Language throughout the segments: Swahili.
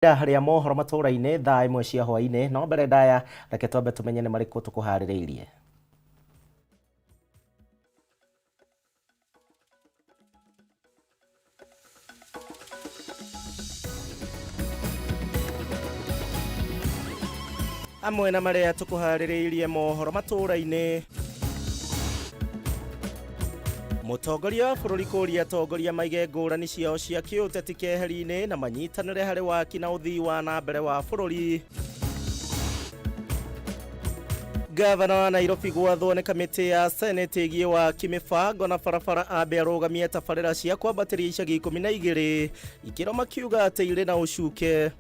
Harĩa mohoro matũra-inĩ thaa imwe cia hwaĩ-inĩ no mbere ndaya reke twambe tumenye nĩ marĩkũ tũkũharĩrĩirie. Amwe na marĩa tũkũharĩrĩirie mohoro matũra-inĩ. Mũtongoria wa bũrũri kũria atongoria maige ngũrani ciao cia kĩũteti keheri-inĩ na manyitanĩre harĩ waki na ũthii wa na mbere wa bũrũri. Gavana wa Nairobi gwathwo nĩ kamĩtĩ ya Senate ĩgiĩ waki, mĩbango na barabara ambe arũgamie tabarĩra cia kwambatĩria icagi 12 ikĩro makiuga atĩ irĩ na ũcuke.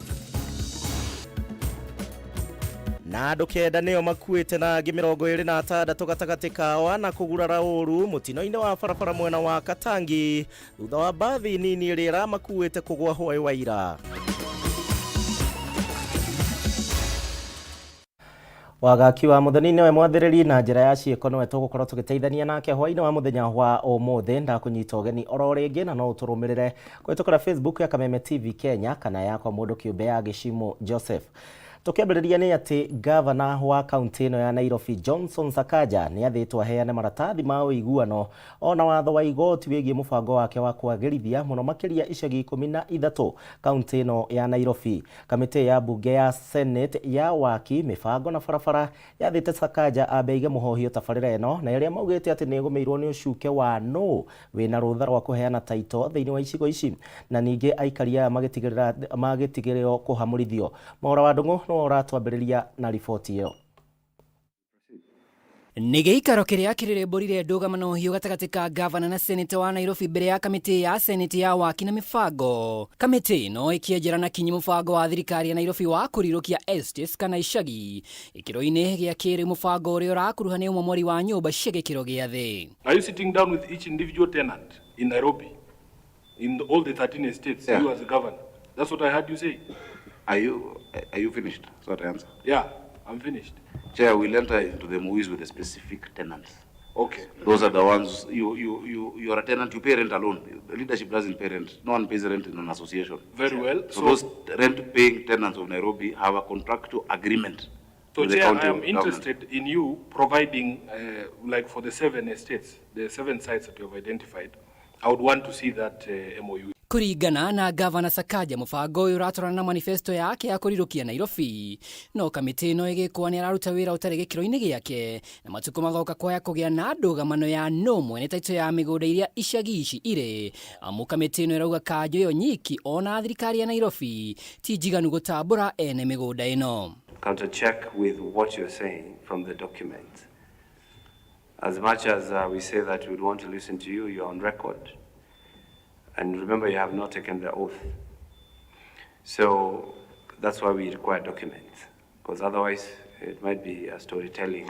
Na andũ 9 nĩo makuĩte na angĩ 26 gatagatĩ kao na kũgurara ũru mũtino-inĩ wa barabara mwena wa Katangi thutha wa mbathi nini ĩrĩa ĩramakuĩte kũgwa hwaĩ wa ira. Wagaki wa mũthenya we mwathĩrĩri na njĩra ya ciĩko nĩwe tũgũkorwo tũgĩteithania nake hwaĩ-inĩ wa mũthenya wa ũmũthĩ. Ndakũnyita ũgeni oro rĩngĩ na no ũtũrũmĩrĩre kũhĩtũkĩra Facebook ya Kameme TV Kenya kana yakwa mũndũ kĩũmbe ya Gĩcimo Joseph. Tukĩambĩrĩria nĩ atĩ gavana wa kaunti ĩno ya Nairobi Johnson Sakaja nĩ athĩtwo aheane maratathi ma ũiguano ona watho wa igoti wĩgiĩ mũbango wake wa kwagĩrithia mũno makĩria icagi 13 kaunti ĩno ya Nairobi. Kamĩtĩ ya bunge ya Senate ya waki, mĩbango na barabara yathĩte Sakaja ambe aige mũhohio tabarĩra ĩno na ĩrĩa maugĩte atĩ nĩ ĩgũmĩirwo nĩ ũcuke wa no wĩna rũtha rwa kũheana taito thĩinĩ wa icigo ici, na ningĩ aikari aya magĩtigĩrĩrwo kũhamũrithio. Maũra wa Ndung'u no ũratwambĩrĩria na riboti ĩyo. Nĩ gĩikaro kĩrĩa kĩrĩrĩmbũrire ndũgamano hiũ gatagatĩ ka gavana na seneta wa Nairobi mbere ya kamĩtĩ ya Senate ya waki na mĩbango. Kamĩtĩ ĩno ĩkĩenjera na kinyi mũbango wa thirikari ya Nairobi wa kũrirũkia estates kana icagi gĩkĩro-inĩ gĩa kĩrĩ, mũbango ũrĩa ũrakuruhania ũmomori wa nyũmba cia gĩkĩro gĩa thĩ. Are you sitting down with each individual tenant in Nairobi in all the 13 estates? Yeah. You as a governor, that's what I heard you say. Are you finished? So to answer. Yeah, I'm finished. Chair, we'll enter into the movies with the specific tenants. Okay. Those are the ones you're a tenant, you pay rent alone. The leadership doesn't pay rent. No one pays rent in an association. Very well. So those rent-paying tenants of Nairobi have a contractual agreement. So Chair, I am interested in you providing, like for the 7 estates, the 7 sites that you have identified. I would want to see that MOU. Kũringana na gavana Sakaja, mũbango ũyũ ũratwarana na manifesto yake ya kũrirũkia Nairobi. No kamĩtĩ ĩno ĩgĩkwo nĩ araruta wĩra ũtarĩ gĩkĩro-inĩ gĩake na matukũ magoka kwaya kũgĩa na ndũgamano ya no mwene taito ya mĩgũnda iria icagi ici irĩ. Amu kamĩtĩ ĩno ĩrauga kanjũ ĩyo nyiki ona thirikari ya Nairobi ti njiganu gũtambũra ene mĩgũnda ĩno. Counter check with what you're saying from the document. As much as we say that we would want to listen to you, you're on record. And remember, you have not taken the oath. So that's why we require documents, because otherwise it might be a storytelling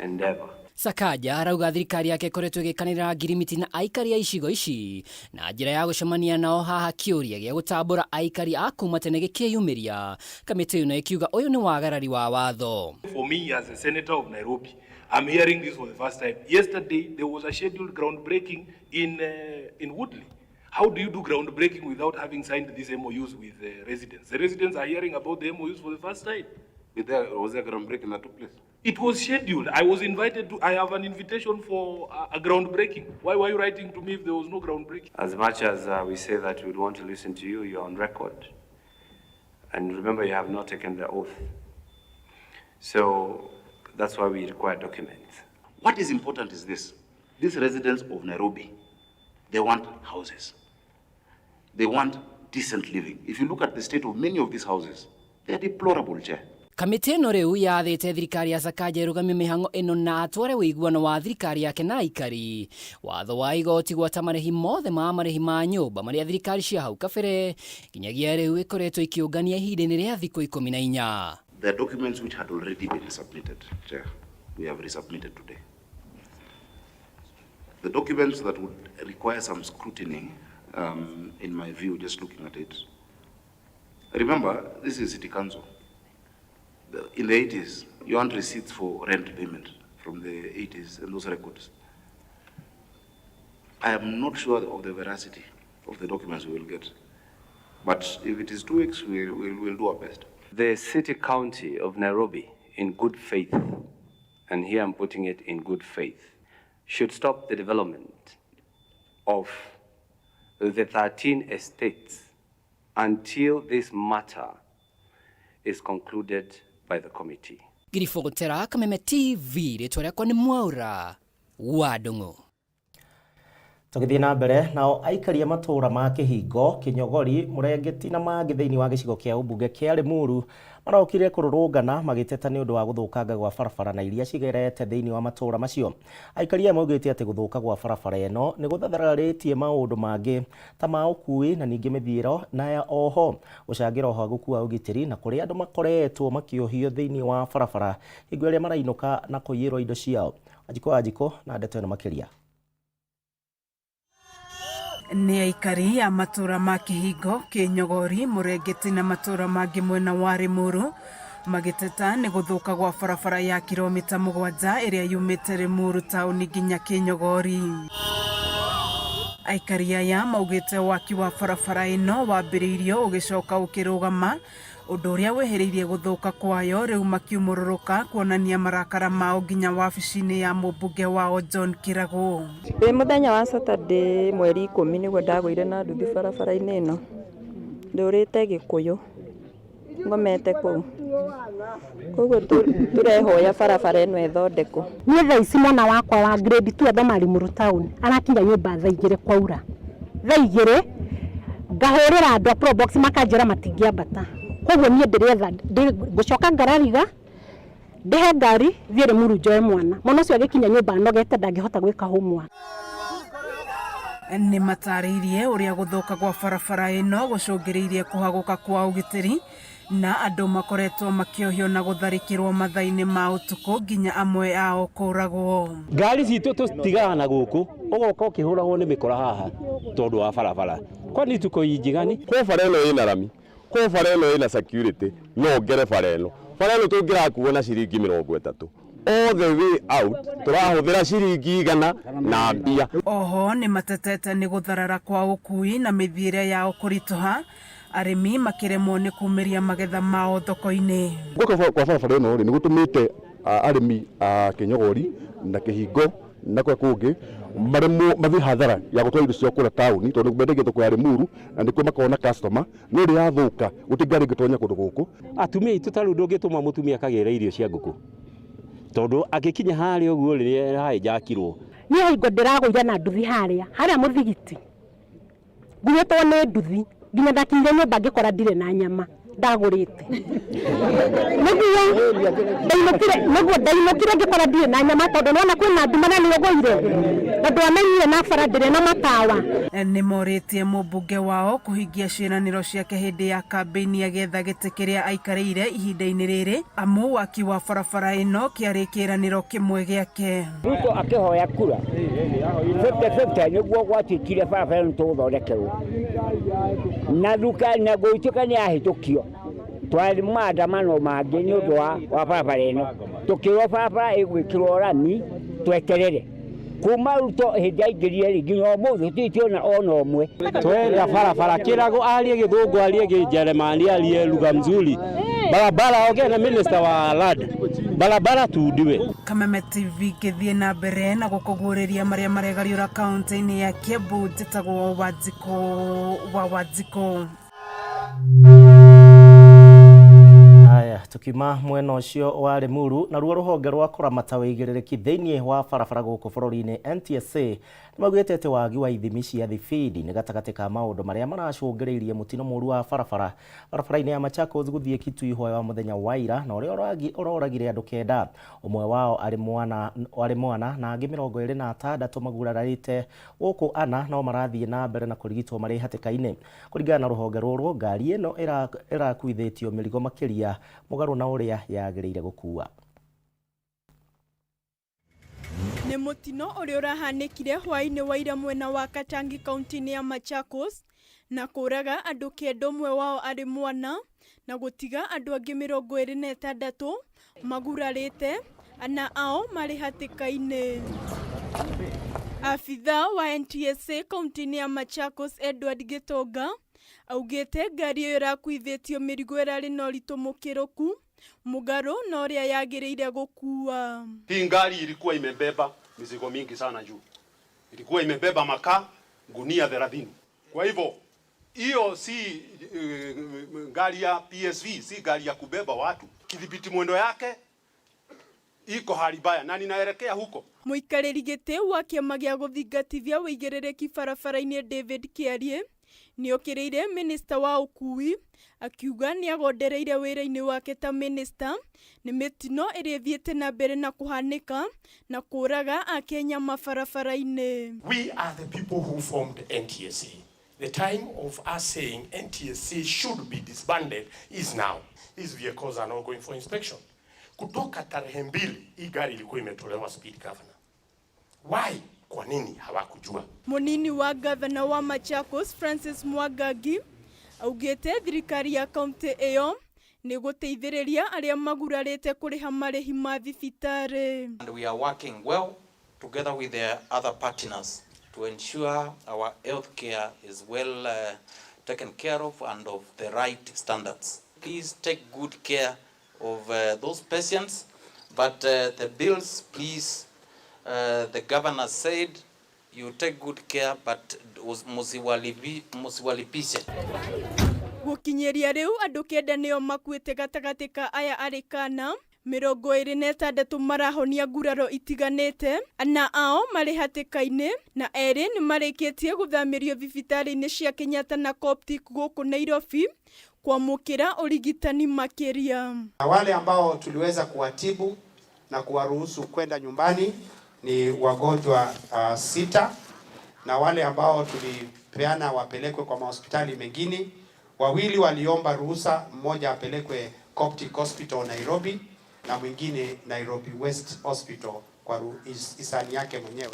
endeavor. Sakaja arauga thirikari yake ĩkoretwo ĩgĩkanĩrĩra ngirimiti na aikari a icigo ici na njĩra ya gũcemania nao haha kĩũria gĩa gũtambũra aikari a kuma tene gĩkĩyumĩria. Kamĩtĩ ĩno ĩkiuga ũyũ nĩ wagarari wa watho. For me as a senator of Nairobi, I'm hearing this for the first time. Yesterday there was a scheduled groundbreaking in Woodley. How do you do groundbreaking without having signed these MOUs with residents? The residents are hearing about the MOUs for the first time. Was there groundbreaking that took place? It was scheduled. I was invited to, I have an invitation for a groundbreaking. Why were you writing to me if there was no groundbreaking? As much as we say that we would want to listen to you, you're on record. And remember, you have not taken the oath. So that's why we require documents. What is important is this. These residents of Nairobi, they want houses. They want decent living. If you look at the state of many of these houses, they are deplorable, Chair. Kamĩtĩ ĩno rĩu yathĩte thirikari ya Sakaja ĩrũgamie mĩhang'o ĩno na atware ũiguano wa thirikari yake na aikari. Watho wa igoti gwata marĩhi mothe ma marĩhi ma nyũmba marĩa thirikari cia hau kabere nginyagia rĩu ĩkoretwo ikĩũngania ihinda-inĩ rĩa thikũ 14. The documents which had already been submitted, Chair, we have resubmitted today. The documents that would require some scrutiny, in my view, just looking at it. Remember, this is City Council. In the 80s, you want receipts for rent payment from the 80s and those records. I am not sure of the veracity of the documents we will get. But if it is 2 weeks, we'll do our best. The city county of Nairobi, in good faith, and here I'm putting it in good faith, should stop the development of the 13 estates until this matter is concluded by the committee. Girifotera Kameme TV ritwa kwa ni Mwaura wa Ndung'u. Tugithie na mbere nao aikaria matura ma Kihingo, Kinyogori, Murengeti na mangĩ thĩinĩ wa gĩcigo kĩa ũmbunge kĩa Limuru marokire kũrũrũngana magĩteta nĩ ũndũ wa gũthũkanga gwa barabara na iria cigerete thĩinĩ wa matura macio. Aikaria maugĩte atĩ gũthũka gwa barabara ĩno nĩ gũthathararĩtie maũndũ mangĩ ta ma ũkui na ningĩ mĩthiĩro na oho gũcangĩra ũhagũku wa ũgitĩri na kũrĩa andũ makoretwo makĩohio thĩinĩ wa barabara hingo ĩrĩa marainũka na kũiyĩrwo indo ciao. Ajiko na ndeto ĩno makĩria. Ni aikari ya matura ma Kihingo, Kinyogori, Murengeti na matura mangĩ mwena wa Limuru magĩteta nĩ gũthũka gwa barabara ya kilomita 7 ĩrĩa yumĩte Limuru taũni nginya Kinyogori. Aikari aya maugĩte waki wa barabara ĩno wambĩrĩirio ũgĩcoka ũkĩrũgama, ũndũ ũrĩa wehereirie gũthũka kwayo rĩu makiumũrũrũka kuonania marakara mao nginya wabici-inĩ ya mũmbunge wao John Kirago. Mũthenya wa Saturday mweri 10 nĩguo ndagũire na nduthi barabara-inĩ ĩno. Ndũrĩte Gĩkũyũ ngomete kũu. Koguo tũrehoya barabara ĩno ĩthondekwo. Niĩ thaa ici mwana wakwa wa grade 2 athoma Limuru town arakinya nyũmba thaa 2 kwaura. Thaa 2 ngahũrĩra andũ a probox makanjĩra matingĩambata. Koguo niĩ ndĩretha ngũcoka ngarariga ndihe ngari thiĩ Limuru njoe mwana. Mwana ũcio agĩkinya nyũmba nogete ndangĩhota gwĩka homework. Nĩ matarĩirie ũrĩa gũthũka gwa barabara ĩno gũcũngĩrĩirie kũhagũka kwa ũgitĩri na andũ makoretwo makĩohio na gũtharĩkĩrwo mathaa-inĩ ma ũtukũ nginya amwe ao kũragwo. Ngari citũ tũtigaga na gũkũ ũgoka ũkĩhũragwo nĩ mĩkora haha tondũ wa barabara. Kwani tuko injigani? Kwa bara ĩno ĩna rami, kwa bara ĩno ĩna security, no ngere bara ĩno. Bara ĩno tũngĩrakuo na ciringi 30. All the way out turahũthĩra ciringi 100 na mbia. Oho nĩ matetete nĩ gũtharara kwa ũkui na mĩthiĩre yao kũritũha, arĩmi makĩremwo nĩ kumĩria magetha mao thoko-inĩ. Gũka kwa barabara ĩno nĩ gũtũmĩte arĩmi a Kinyogori na Kihingo na kwa kũngĩ maremwo mathiĩ hathara ya gũtwara indo ciao kũrĩa taũni tondũ mendagia thoko ya Limuru na nĩkuo makona customer nĩ ũrĩa yathũka gũtingari ngĩtonya kũndũ gũkũ. Atumia itũ tarũ ndũngĩtũma mũtumia akagĩra irio cia ngũkũ tondũ agĩkinya harĩa ũguo rĩrĩa haĩjakirwo. Niĩ hingo ndĩragũire na nduthi harĩa mũthigiti ngũnyĩtwo nĩ nduthi nginya ndakinyire nyũmba ngĩkora ndirĩ na nyama ndagũrĩte. Nĩguo ndainũkire ngĩkora ndirĩ na nyama tondũ nĩona kwĩna nduma na nĩũgũire na ndwamenyire na bara ndĩrĩ na matawa. Nĩ morĩtie mũmbunge wao kũhingia ciĩranĩro ciake hĩndĩ ya kambĩini agetha gĩtĩ kĩrĩa aikarĩire ihinda-inĩ rĩrĩ amu waki wa barabara ĩno kĩarĩ kĩĩranĩro kĩmwe gĩake. Ruto akĩhoya kura 50-50 nĩguo gwatuĩkire barabara ĩno tũgũthondekerwo na thuka na gũituĩka nĩ yahĩtũkio twari maandamano mangĩ nĩ ũndũ wa barabara ĩno tũkĩrwo barabara ĩgwĩkĩrwo rami tweterere kuma Ruto hĩndĩ aingĩrire nginya ũmũthĩ tũtirĩ ona ũmwe. Twenda barabara Kirago arie Gĩthũngũ arie Kĩnjeremani arie lugha mzuri barabara oge na minister wa land barabara tudiwe. Kameme TV gĩthiĩ na mbere na gũkũguũrĩria marĩa maregariũra kaunti-inĩ ya Kiambu njĩtagwo Wajiko. Tukima mwena ũcio wa Limuru na ruo rũhonge rwa kũramata wĩigĩrĩrĩki thĩinĩ wa barabara gũkũ bũrũri-inĩ NTSA nĩmaugĩte atĩ wagi wa ithimi cia thibidi nĩ gatagatĩ ka maũndũ marĩa maracũngĩrĩirie mũtino mũru wa barabara-inĩ ya Machakos gũthiĩ Kitui ihoya wa mũthenya wa ira na ũrĩa ũroragire andũ 9, ũmwe wao arĩ mwana na angĩ 26 magurarĩte gũkũ ana no marathiĩ na mbere na kũrigitwo marĩ hatĩka-inĩ. Kũringana na rũhonge rũrũ ngari ĩno ĩrakuithĩtio mĩrigo makĩria mũgarũ na ũrĩa yagĩrĩire gũkua. Nĩ mũtino ũrĩa ũrahanĩkire hwaĩ-inĩ wa ira mwena wa Katangi kaunti-inĩ ya Machakos na kũraga andũ 9, ũmwe wao arĩ mwana na gũtiga andũ angĩ 26 magurarĩte ana ao marĩ hatĩka-inĩ. Afitha wa NTSA kaunti-inĩ ya Machakos Edward Gitonga augĩte ngari ĩyo ĩrakuithĩtio mĩrigo ĩrarĩ na ũritũ mũkĩrũku mũgarũ na ũrĩa yagĩrĩire gũkua. Hii ngari ilikuwa imebeba mizigo mingi sana juu. Ilikuwa imebeba makaa gunia 30. Kwa hivyo hiyo si gari ya PSV, si gari ya kubeba watu. Kidhibiti mwendo yake iko hali mbaya na ninaelekea huko. Mũikarĩri gĩtĩ wa kĩama gĩa gũthingatithia wĩigĩrĩrĩki barabara-inĩ David Kĩarie nĩokĩrĩire minista wa ũkui akiuga nĩagondereire wĩra-inĩ wake ta minista nĩ mĩtino ĩrĩa ĩthiĩte na mbere na kũhanĩka na kũraga akenya mabarabara-inĩ. We are the people who formed NTSA. The time of us saying NTSA should be disbanded is now. These vehicles are now going for inspection. Kutoka tarehe 2 hii gari ilikuwa imetolewa speed governor. Why? Kwa nini hawakujua? Munini wa governor wa Machakos Francis Mwangangi augĩte thirikari ya kaunti ĩyo nĩ gũteithĩrĩria arĩa magurarĩte kũrĩha marĩhi ma thibitarĩ. And we are working well together with the other partners to ensure our healthcare is well taken care of and of the right standards. Please take good care of those patients, but the bills, please, the governor said you take good care, but musiwalipishe. Gũkinyĩria rĩu andũ kenda nĩo makuĩte gatagatĩ ka aya arĩ kana 26 marahonia nguraro itiganĩte, ana ao marĩ hatĩka-inĩ na erĩ nĩ marĩkĩtie gũthamĩrio thibitarĩ-inĩ cia Kenyatta na Coptic gũkũ Nairobi kuamũkĩra ũrigitani makĩria. Na wale ambao tuliweza kuwatibu na kuwaruhusu kwenda nyumbani ni wagonjwa 6, na wale ambao tulipeana wapelekwe kwa mahospitali mengine 2 waliomba ruhusa, mmoja apelekwe Coptic Hospital Nairobi na mwingine Nairobi West Hospital kwa hisani yake mwenyewe.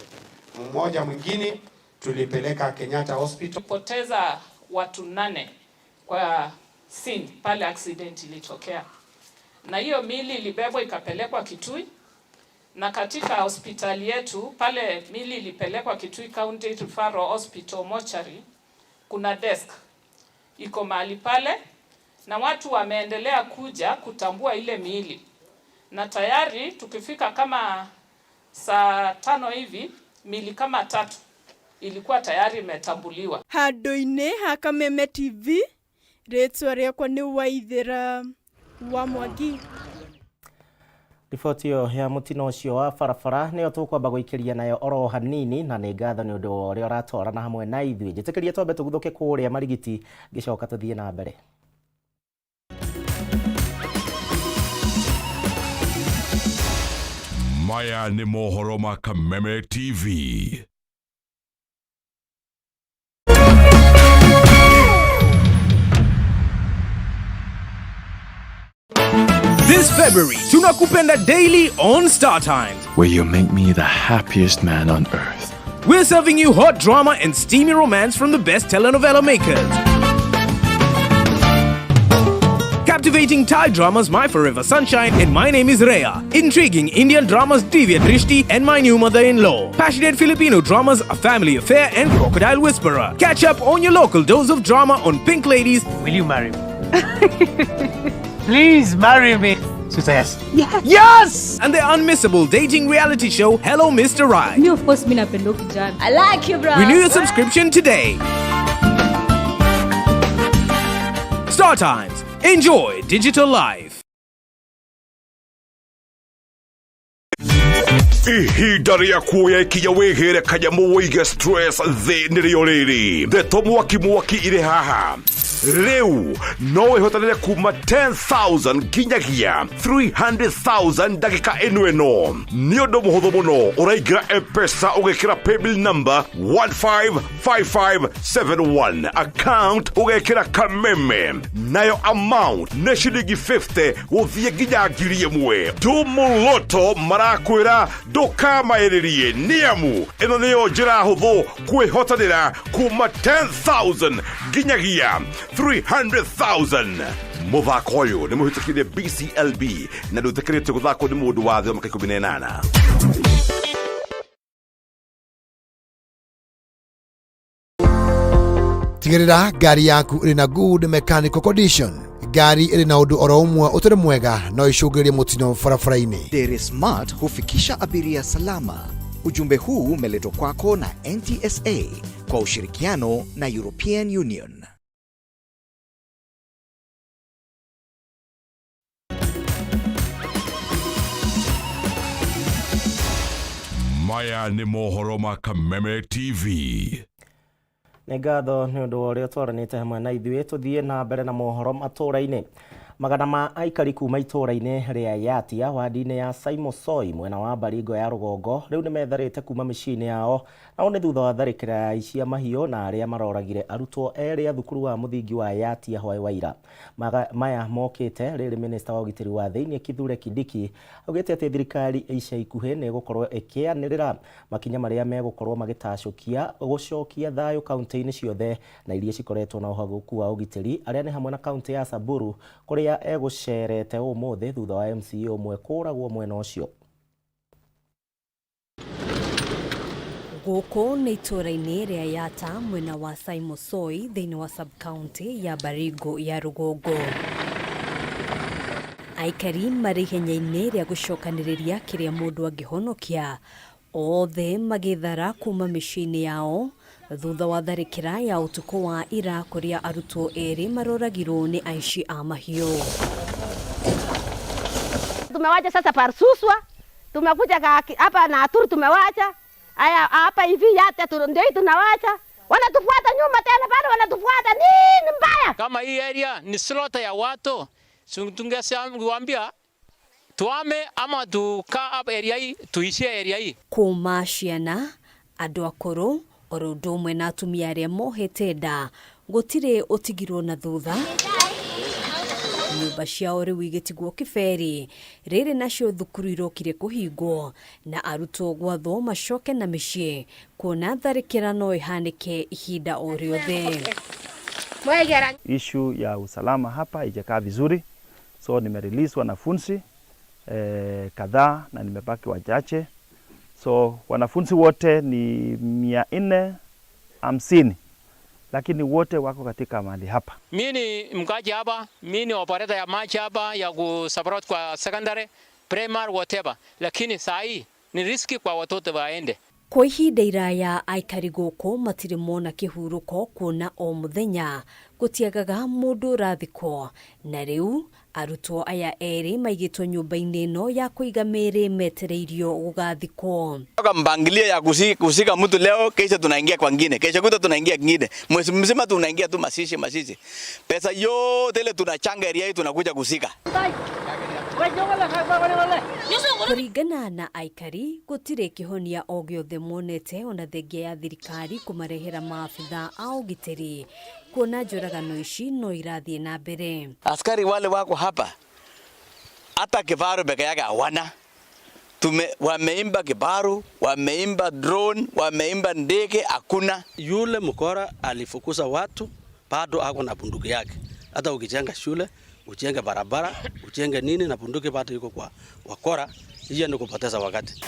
Mmoja mwingine tulipeleka Kenyatta Hospital. Poteza watu 8 kwa scene pale accident ilitokea, na hiyo mili ilibebwa ikapelekwa Kitui, na katika hospitali yetu pale mili ilipelekwa Kitui County Referral Hospital mortuary, kuna desk iko mahali pale na watu wameendelea kuja kutambua ile miili, na tayari tukifika kama saa 5 hivi miili kama 3 ilikuwa tayari imetambuliwa. Handũ-inĩ ha Kameme TV, rĩtwa rĩakwa nĩ Waithĩra wa Mwangi. Riboti ĩyo ya mũtino ũcio wa barabara nĩyo tũkwamba gũikĩria nayo oro hanini, na nĩ ngatho nĩ ũndũ wa ũrĩa ũratwarana hamwe na ithuĩ. Njĩtĩkĩria twambe tũguthũke kũrĩa Marigiti, ngĩcoka tũthiĩ na mbere. Maya nĩ mohoro ma Kameme TV. This February, tunakupenda daily on Star Times, where you make me the happiest man on earth. We're serving you hot drama and steamy romance from the best telenovela makers. Captivating Thai dramas My Forever Sunshine and My Name is Rhea. Intriguing Indian dramas Divya Drishti and My New Mother-in-Law. Passionate Filipino dramas A Family Affair and Crocodile Whisperer. Catch up on your local dose of drama on Pink Ladies. Will you marry me? Please marry me. Susa, yes. Yes! Yes! And the unmissable dating reality show Hello Mr. Right. Me of course napenda kijana. I like you, bro. Renew your subscription today. Star Times. Enjoy digital life. Ihinda rĩa kuoya ikinya wĩgĩre kanyamu wĩige stress thĩ nĩrĩo rĩrĩ. Ndeto mwaki irĩ haha. Rĩu no wĩhotanĩre kuma 10,000 nginyagia 300,000 ndagĩka ĩno. Nĩ ũndũ mũhũthũ mũno, ũraingĩra M-Pesa ũgekĩra paybill number 155571, account ũgekĩra Kameme, nayo amount nĩ ciringi 50 gũthiĩ nginya 1,000. Tumuloto marakwĩra ndũkamaĩrĩrie nĩamu ĩno nĩyo njĩra hũthũ kwĩhotanĩra kuma 10,000 nginyagia 300,000. Mũthako ũyũ nĩ mũhĩtũkĩire BCLB na ndũtĩkĩrĩtio gũthakwo nĩ mũndũ wa thĩ wa mĩaka 18. tigĩrĩra ngari yaku ĩrĩ na good mechanical condition. Gari ĩrĩ na ũndũ oro ũmwe ũtarĩ mwega no icũngĩrĩrie mũtino barabara-inĩ. Dairy Smart hufikisha abiria salama. Ujumbe huu umeletwa kwako na NTSA kwa ushirikiano na European Union. Maya nĩ mohoro ma Kameme TV. Nĩ ngatho nĩ ũndũ wa ũrĩa twaranĩte hamwe na ithuĩ. Tũthiĩ na mbere na mohoro matũũra-inĩ. Magana ma aikari kuma itũũra-inĩ rĩa Yatia wadi-inĩ ya Saimosoi mwena wa Baringo ya Rũgongo rĩu nĩ metharĩte kuma mĩciĩ-inĩ yao, nao nĩ thutha wa tharĩkĩra cia mahiũ na arĩa maroragire arutwo erĩ a thukuru wa mũthingi wa Yatia hwaĩ wa ira. Maya mokĩte rĩrĩ minista wa ũgitĩri wa thĩinĩ Kithure Kindiki augĩte atĩ thirikari ica ikuhĩ nĩ gũkorwo ĩkĩanĩrĩra makinya marĩa megũkorwo magĩtacũkia gũcokia thayũ kaunti-inĩ ciothe na iria cikoretwo na ũhagũku wa ũgitĩri, arĩa nĩ hamwe na kaunti ya Samburu kũrĩa egũcerete ũmũthĩ thutha wa MCA ũmwe kũragwo mwena ũcio. Gũkũ nĩ itũũra-inĩ rĩa Yata mwena wa Saimosoi thĩinĩ wa sub-county ya Baringo ya Rũgongo. Aikari marĩ ihenya-inĩ rĩa gũcokanĩrĩria kĩrĩa mũndũ angĩhonokia, othe magĩthara kuma mĩciĩ-inĩ yao thutha wa tharĩkĩra ya ũtukũ wa ira kũrĩa arutwo erĩ maroragirwo nĩ aici a mahiũ. Tumewacha sasa Parsuswa, tumekuja hapa na Aturu tumewacha. Aya hapa hivi Yata ndio tunawacha. Wanatufuata nyuma tena bado wanatufuata, nini mbaya? Kama hii area ni slota ya watu, tungewaambia tuame ama tukaa hapa area hii, tuishie area hii. Kuma ciana, andũ akũrũ, oro ũndũ ũmwe na atumia arĩa mohete nda, gũtirĩ ũtigirwo na thutha. Nyũmba ciao rĩu igĩtigwo kĩberi, rĩrĩ nacio thukuru irokire kũhingwo na arutwo gwathwo macoke na mĩciĩ, kuona tharĩkĩra no ihanĩke ihinda o rĩothe. Issue ya usalama hapa haijakaa vizuri, so nimerelease wanafunzi kadhaa na nimebaki wachache. So wanafunzi wote ni 450, lakini wote wako katika mahali hapa. Mimi ni mkaji hapa, mimi ni operator ya maji hapa ya kusupport kwa secondary, primary, whatever. Lakini saa hii ni riski kwa watoto waende. Kwa ihinda iraya aikari gũkũ matirĩ mona kĩhurũko kuona o mũthenya gũtiagaga mũndũ ũrathikwo, na rĩu arutwo aya erĩ maigĩtwo nyũmba-inĩ ĩno ya kũiga mĩĩrĩ metereirio gũgathikwo. Mpangilio ya kusika mtu leo, kesho tunaingia kwa ngine, kesho kuta tunaingia ngine, mwezi mzima tunaingia tu mashishi. Pesa yote ile tunachanga area hii tunakuja kusika. Kũringana na aikari gũtirĩ kĩhonia o gĩothe monete ona thengia ya thirikari kũmarehera maabitha a ũgitĩri, kuona njũragano ici no irathiĩ na mbere. Askari wale wako hapa hata kifaru peke yake hawana. Wameimba kifaru, wameimba drone, wameimba ndege, hakuna. Yule mkora alifukuza watu, bado ako na bunduki yake. Hata ukijenga shule, ujenge barabara, ujenge nini na bunduki bado yuko kwa wakora, hiyo ni kupoteza wakati.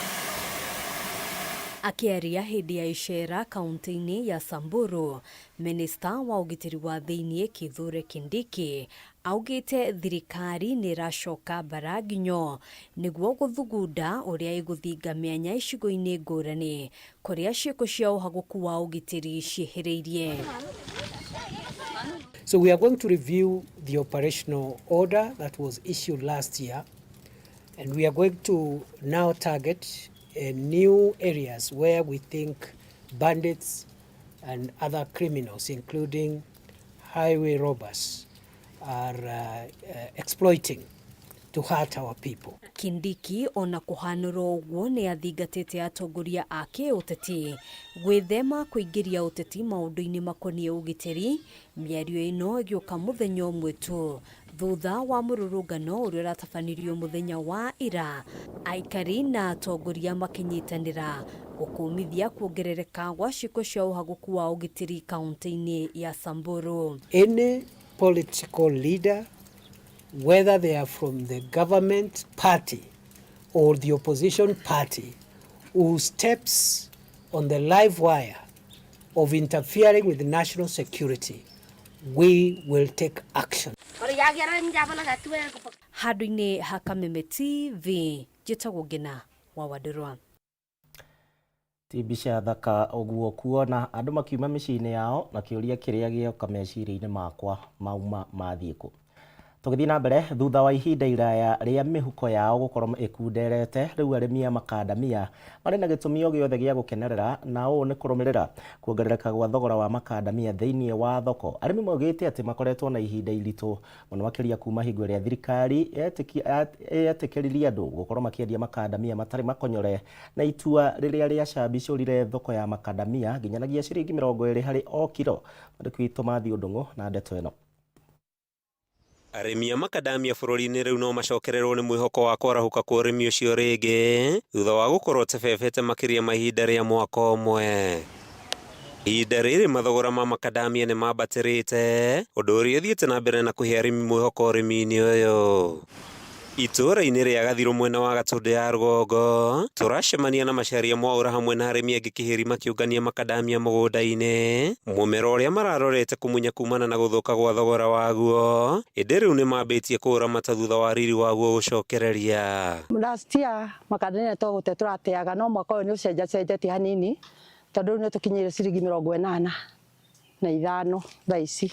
Akiaria hĩndĩ ya icera kaunti-inĩ ya Samburu, minista wa ũgitĩri wa thĩinĩ Kithure Kindiki augĩte thirikari nĩ ĩracoka mbara nginyo nĩguo gũthugunda ũrĩa ĩgũthinga mĩanya icigo-inĩ ngũrani kũrĩa ciĩko cia ũhagũku wa ũgitĩri ciĩhĩrĩirie. So we are going to review the operational order that was issued last year, and we are going to now target new areas where we think bandits and other criminals, including highway robbers, are exploiting to hurt our people. Kindiki ona kũhanũrwo ũguo nĩ athingatĩte atongoria a kĩũteti gwĩthema kũingĩria ũteti maũndũ-inĩ makoniĩ ũgitĩri, mĩario ĩno ĩgĩũka mũthenya ũmwe tu thutha wa mũrũrũngano ũrĩa ũratabanirio mũthenya wa ira, aikari na atongoria makĩnyitanĩra gũkũmithia kuongerereka gwa ciĩko cia ũhagũku wa ũgitĩri kaunti-inĩ ya Samburu. Any political leader, whether they are from the government party or the opposition party, who steps on the live wire of interfering with national security, we will take action. Handũ-inĩ ha Kameme TV, njĩtagwo Ngina wa Wadĩrwa. Ti mbica thaka ũguo kuona andũ makiuma mĩciĩ-inĩ yao na kĩũria kĩrĩa gĩoka meciria-inĩ makwa mauma mathiĩ kũ. Tũgĩthiĩ na mbere thutha wa ihinda iraya rĩa mĩhuko yao gũkorwo ĩkunderete, rĩu arĩmi a makandamia marĩ na gĩtũmi o gĩothe gĩa gũkenerera, na ũũ nĩ kũrũmĩrĩra kuongerereka gwa thogora wa makandamia thĩinĩ wa thoko. Arĩmi maugĩte atĩ makoretwo na ihinda iritũ mũno makĩria kuma hingo ĩrĩa thirikari yetĩkĩririe andũ gũkorwo makĩendia makandamia matarĩ makonyore, na itua rĩrĩa rĩacambicũrire thoko ya makandamia nginyanagia ciringi 20 harĩ o kilo. Mwandĩki witũ Mathiĩ Ndung'u na ndeto ĩno. Arĩmi a makadamia bũrũri-inĩ rĩu no macokererwo nĩ mwĩhoko wa kwarahũka kwa ũrĩmi ũcio rĩngĩ thutha wa gũkorwo tebebete makĩria mahinda rĩa mwaka ũmwe. Ihinda rĩrĩ mathogora ma makadamia nĩ mambatĩrĩte, ũndũ ũrĩa ũthiĩte na mbere na kũhe arĩmi mwĩhoko ũrĩmi-inĩ ũyũ. Itũũra-inĩ rĩa Gathirũ mwena wa Gatũndũ ya rũgongo, tũracemania na Macharia Mwaũra hamwe na arĩmi angĩ kĩhĩri makĩũngania makadamia mũgũnda-inĩ, mũmera ũrĩa mararorete kũmunya kumana na gũthũka gwa thogora waguo, ĩndĩ rĩu nĩ mambĩtie kũũramata thutha wa riri waguo gũcokereria. Last year makadamia tũgũte tũrateaga, no mwaka ũyũ nĩ ũcenjetie hanini, tondũ rĩu nĩ tũkinyĩire ciringi 85 thaa ici,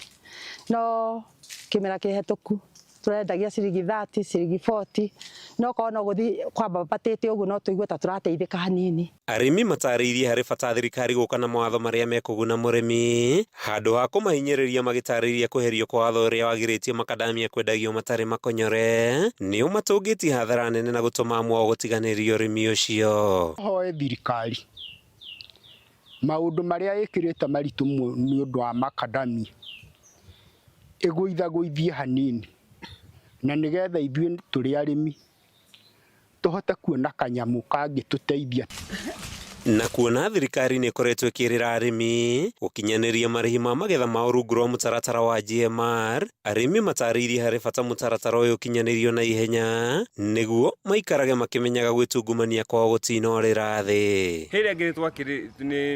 no kĩmera kĩhetũku tũrendagia ciringi 30, ciringi 40, no kono gũthi kwamba batĩte ũguo no tũigue ta tũrateithĩka hanini. Arĩmi matarĩirie harĩ bata thirikari gũka na mawatho marĩa mekũguna mũrĩmi, handũ ha kũmahinyĩrĩria magĩtarĩria kweherio kwa watho ũrĩa wagirĩtie makadamia kwendagio matarĩ makonyore, nĩo matũngĩtie hathara nene na gũtũma amwe gũtiganĩria ũrĩmi ũcio. Hoe thirikari maũndũ marĩa ĩkĩrĩte maritũ nĩ ũndũ wa makadamia ĩgũithagũithie hanini, na nĩgetha ithuĩ tũrĩ arĩmi tũhote kuona kanyamũ kangĩtũteithia. Na kuona thirikari nĩ ĩkoretwo ĩkĩrĩra arĩmi gũkinyanĩria marĩhi ma magetha ma rungu rwa mũtaratara wa GMR, arĩmi matarĩirie harĩ bata mũtaratara ũyũ ũkinyanĩrio na ihenya nĩguo maikarage makĩmenyaga gwĩtungumania kwao gũtinorĩra thĩ. Hĩrĩa ngĩ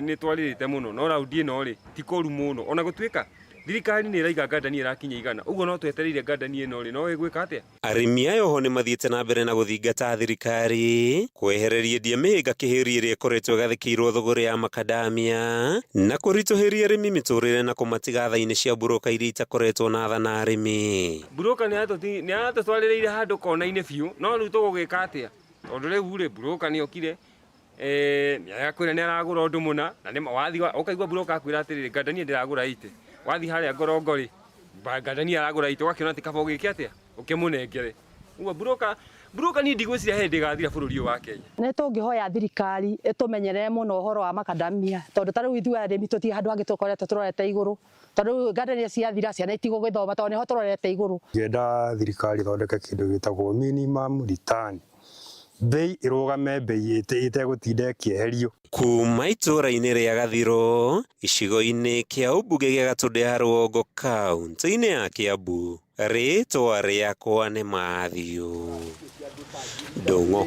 nĩ twarĩrĩte mũno, no raundi ĩno rĩ ti kũru mũno, ona gũtuĩka thirikari nĩ ĩraiga ngandania ĩrakinya igana, ũguo no twetereire ngandania ĩno rĩ no ĩgwĩka atĩa? Arĩmi aya oho nĩ mathiĩte na mbere na gũthingata thirikari kwehereria ndia mĩhĩnga kĩhĩri ĩrĩa ĩkoretwo ĩgathĩkĩirwo thogora ya makadamia na kũritũhĩria arĩmi mĩtũrĩre na kũmatiga tha-inĩ cia buroka iria itakoretwo na tha na arĩmi. Buroka nĩ atũtwarĩrĩire handũ kona-inĩ biũ, no rĩu tũgũgĩka atĩa? Tondũ rĩu rĩ buroka nĩ okire nĩakwĩra nĩ aragũra ũndũ mũna, na wathiĩ ũkaigua buroka akwĩra atĩrĩrĩ ngandania ndĩragũra ite, wathi harĩa ngorongo rĩ ngandania aragũra ite, ũgakĩona atĩ kaba ũgĩke atĩa ũkĩmũnengere. Ũguo buroka niĩ ndigwĩciria hĩndĩ ĩgathira bũrũri ũyũ wa Kenya. Nĩ tũngĩhoya thirikari ĩtũmenyerere mũno ũhoro wa makadamia, tondũ ta rĩu ithuĩ arĩmi tũtirĩ handũ hangĩ tũkorete tũrorete igũrũ, tondũ ngandania ciathira ciana itigũgĩthoma tondũ nĩho tũrorete igũrũ. Ngĩenda thirikari ĩthondeke kĩndũ gĩtagwo minimum return, bei ĩrũgame, bei ĩtegũtinda ĩkĩeherio. Kuma itũũra-inĩ rĩa Gathirũ, gĩcigo-inĩ kĩa ũmbunge gĩa Gatũndũ ya rũgongo kaunti-inĩ ya Kiambu, rĩtwa rĩakwa nĩ Mathiũ Ndung'u.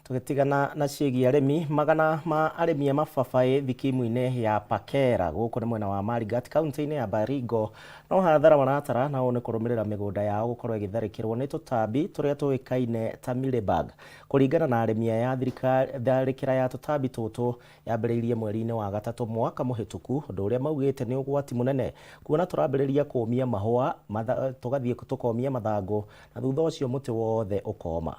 Tũgĩtigana na ciĩgiĩ arĩmi, magana ma arĩmi a mababaĩ thikimu-inĩ ya Pakera gũkũ nĩ mwena wa Marigat kaunti-inĩ ya Baringo no hathara maratara, na ũũ nĩ kũrũmĩrĩra mĩgũnda yao gũkorwo ĩgĩtharĩkĩrwo nĩ tũtambi tũrĩa tũĩkaine ta mealybug. Kũringana na arĩmi aya, tharĩkĩra ya tũtambi tũtũ yambĩrĩirie mweri-inĩ wa gatatũ mwaka mũhĩtũku, ũndũ ũrĩa maugĩte nĩ ũgwati mũnene kuona tũrambĩrĩria kũmia mahũa, tũgathiĩ tũkomia mathangũ na thutha ũcio mũtĩ wothe ũkoma.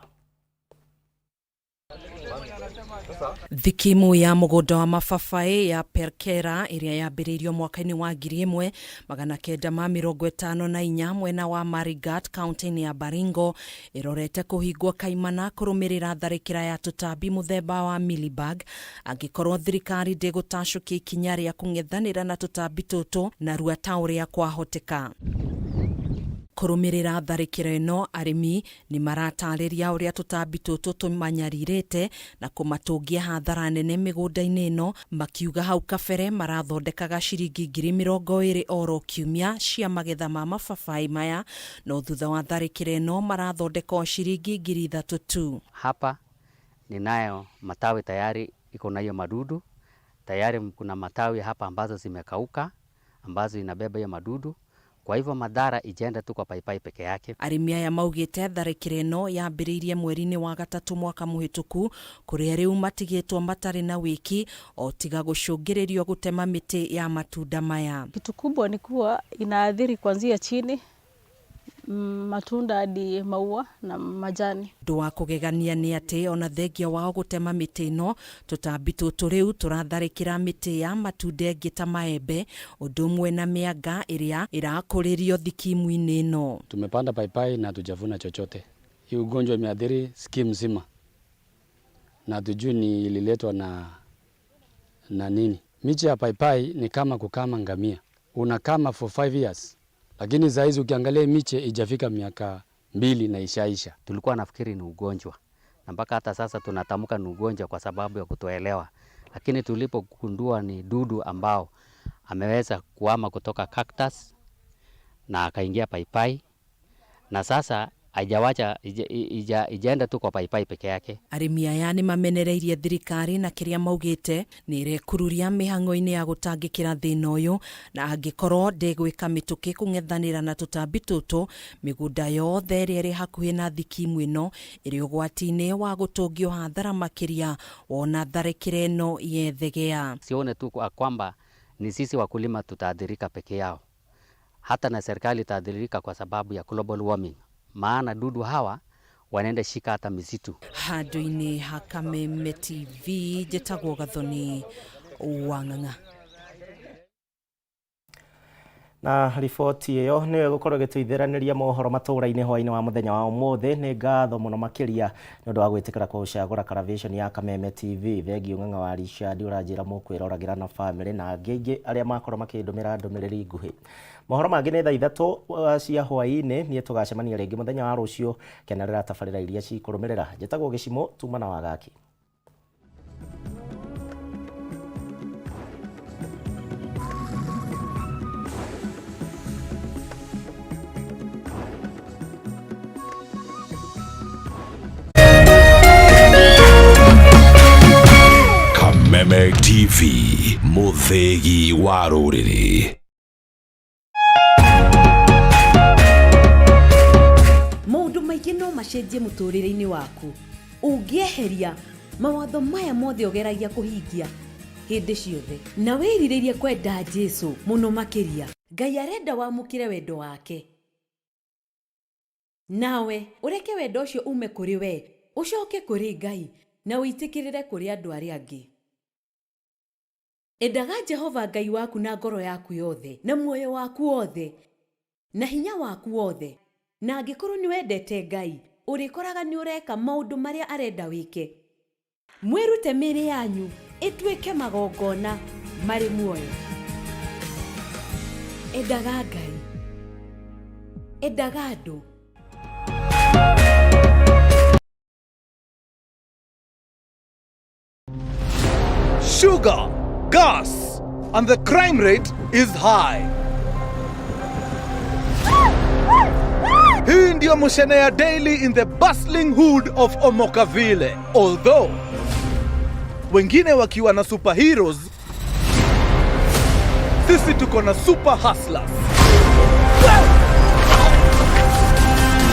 Thikimu ya mũgũnda wa mababaĩ ya Pakera ĩrĩa yambĩrĩirio mwaka-inĩ wa 1954 mwena wa Marigat kaunti-inĩ ya Baringo ĩrorete kũhingwo kaimana kũrũmĩrĩra tharĩkĩra ya tũtambi mũthemba wa mealybug, angĩkorwo thirikari ndĩgũtacũkia ikinya rĩa kũng'ethanĩra na tũtambi tũtũ na rua ta ũrĩa kwahoteka. Kũrũmĩrĩra tharĩkĩro ĩno, arĩmi nĩ maratarĩria ũrĩa tũtambi tũtũ tũmanyarirĩte na kũmatũngia hathara nene mĩgũnda-inĩ ĩno, makiuga hau kabere marathondekaga ciringi 20,000 oro kiumia cia magetha ma mababaĩ maya, no thutha wa tharĩkĩro ĩno marathondeka ciringi 3,000 tu. Hapa ninayo matawi tayari iko na hiyo madudu tayari kuna matawi hapa ambazo zimekauka ambazo inabeba hiyo madudu. Kwa hivyo madhara ijaenda tu kwa paipai peke yake. Arĩmi aya maugĩte tharĩkĩra ĩno yambĩrĩirie mweri-inĩ wa gatatũ mwaka mũhĩtũku, kũrĩa rĩu matigĩtwo matarĩ na wiki o tiga gũcũngĩrĩrio gũtema mĩtĩ ya matunda maya. Kitu kubwa ni kuwa inaathiri kuanzia chini matunda hadi maua na majani. Ũndũ wa kũgegania nĩ atĩ ona thengia wao gũtema mĩtĩ ĩno, tũtambi tũtũ rĩu tũratharĩkĩra mĩtĩ ya matunda ĩngĩ ta maembe, ũndũ ũmwe na mĩanga ĩrĩa ĩrakũrĩrio thikimu-inĩ ĩno. Tumepanda paipai na tujavuna chochote. Hii ugonjwa imeathiri skimu nzima. Na tujui ni ililetwa na nini. Miche ya paipai ni kama kukama ngamia. Unakama for 5 years. Lakini saa hizi ukiangalia miche ijafika miaka 2 na ishaisha. Tulikuwa nafikiri ni ugonjwa. Na mpaka hata sasa tunatamuka ni ugonjwa kwa sababu ya kutoelewa. Lakini tulipogundua ni dudu ambao ameweza kuhama kutoka cactus na akaingia paipai. Na sasa hajawacha ijaenda tu kwa paipai peke yake. Arĩmi aya nĩ mamenereirie thirikari na kĩrĩa maugĩte nĩ ĩrekururia mĩhang'o-inĩ ya gũtangĩkĩra thĩna ũyũ, na angĩkorwo ndĩgwĩka mĩtũkĩ kũng'ethanĩra na tũtambi tũtũ, mĩgũnda yothe ĩrĩa ĩrĩ hakuhĩ na thikimu ĩno ĩrĩ ũgwati-inĩ wa gũtũngio hathara makĩria wona tharĩkĩra ĩno yethegea. Sione tu kwamba ni sisi wakulima tutaathirika peke yao. Hata na serikali itaathirika kwa sababu ya global warming. Maana dudu hawa wanaenda shika hata misitu. Handũ-inĩ ha Kameme TV njĩtagwo Gathoni Wang'ang'a. Na riboti ĩyo nĩ gũkorwo gĩtuithĩranĩria mohoro matũra-inĩ hwainĩ wa mũthenya wa ũmũthĩ. Nĩ ngatho mũno makĩria nĩ ũndũ wa gwĩtĩkĩra kũcagũra karavishoni ya Kameme TV. Thengiũ Ng'ang'a wa Richard ũranjĩra mũkwĩroragĩra na family na angĩ arĩa makorwo makĩndũmĩra ndũmĩrĩri nguhĩ. Mohoro mangĩ nĩ thaa 3 cia hwainĩ, niĩ tũgacemania rĩngĩ mũthenya wa rũciũ kenarĩra tabarĩra iria cikũrũmĩrĩra. Njĩtagwo Gĩcimo, tuma na wagaki. Kameme TV, mũthegi wa rũrĩrĩ. Maũndũ maingĩ no macenjie mũtũrĩre-inĩ waku. Ũngĩeheria mawatho maya mothe ũgeragia kũhingia hĩndĩ ciothe na wĩrirĩrie kwenda Jesũ mũno makĩria, Ngai arenda wamũkĩre wendo wake. Nawe ũreke wendo ũcio ume kũrĩ we, ũcoke kũrĩ Ngai na ũitĩkĩrĩre kũrĩ andũ arĩa angĩ. Endaga Jehova Ngai waku na ngoro yaku yothe na muoyo waku wothe na hinya waku wothe. Na angĩkorwo nĩ wendete Ngai, ũrĩkoraga nĩ ũreka maũndũ marĩa arenda wĩke. Mwĩrute mĩĩrĩ yanyu ĩtuĩke magongona marĩ muoyo. Endaga Ngai, endaga andũ. Sugar, gas, and the crime rate is high. Hii ndio mushene ya daily in the bustling hood of Omokavile. Although wengine wakiwa na superheroes, sisi tuko na super hustlers.